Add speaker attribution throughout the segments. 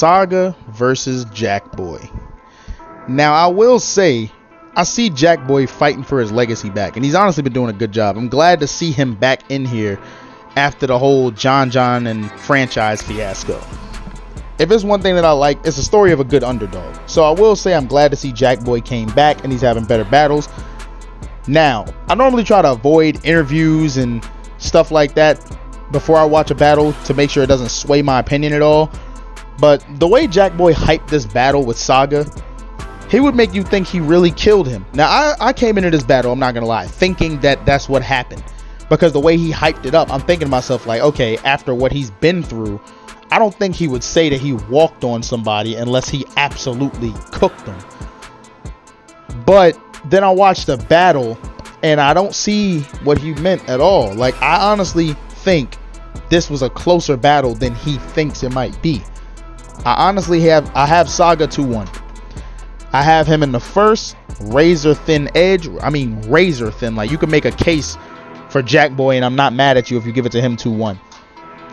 Speaker 1: Saga versus Jakkboy. Now, I will say, I see Jakkboy fighting for his legacy back, and he's honestly been doing a good job. I'm glad to see him back in here after the whole John and franchise fiasco. If it's one thing that I like, it's a story of a good underdog. So I will say I'm glad to see Jakkboy came back and he's having better battles. Now, I normally try to avoid interviews and stuff like that before I watch a battle to make sure it doesn't sway my opinion at all. But the way Jakkboy hyped this battle with Saga, he would make you think he really killed him. Now, I came into this battle, I'm not going to lie, thinking that that's what happened. Because the way he hyped it up, I'm thinking to myself like, okay, after what he's been through, I don't think he would say that he walked on somebody unless he absolutely cooked them. But then I watched the battle and I don't see what he meant at all. Like, I honestly think this was a closer battle than he thinks it might be. I have Saga 2-1. I have him in the first, razor thin edge. I mean, razor thin. Like, you can make a case for Jakkboy, and I'm not mad at you if you give it to him 2-1.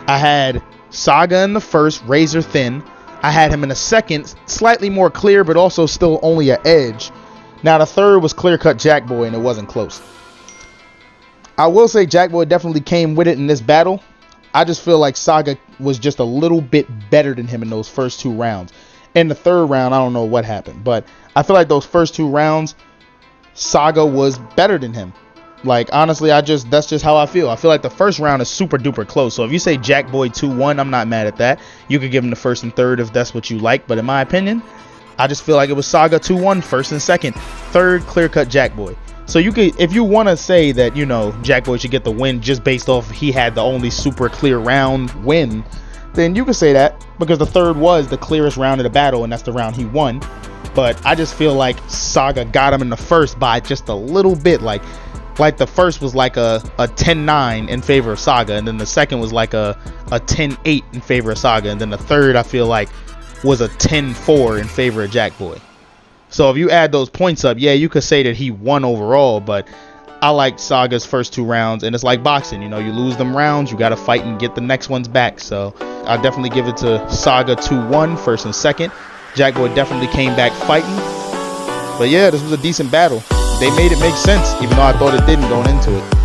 Speaker 1: I had Saga in the first, razor thin. I had him in the second, slightly more clear, but also still only an edge. Now, the third was clear-cut Jakkboy, and it wasn't close. I will say Jakkboy definitely came with it in this battle. I just feel like Saga was just a little bit better than him in those first 2 rounds. In the third round, I don't know what happened, but I feel like those first 2 rounds, Saga was better than him. Like, honestly, that's just how I feel. I feel like the first round is super duper close. So if you say Jakkboy 2-1, I'm not mad at that. You could give him the first and third if that's what you like. But in my opinion, I just feel like it was Saga 2-1, first and second. Third, clear-cut Jakkboy. So you could, if you want to say that, you know, Jakkboy should get the win just based off he had the only super clear round win, then you could say that, because the third was the clearest round of the battle, and that's the round he won. But I just feel like Saga got him in the first by just a little bit. Like the first was like a 10-9 in favor of Saga, and then the second was like a 10-8 in favor of Saga, and then the third I feel like was a 10-4 in favor of Jakkboy. So if you add those points up, yeah, you could say that he won overall, but I like Saga's first 2 rounds, and it's like boxing, you know, you lose them rounds, you got to fight and get the next ones back. So I'll definitely give it to Saga 2-1, first and second. Jakkboy definitely came back fighting. But yeah, this was a decent battle. They made it make sense, even though I thought it didn't going into it.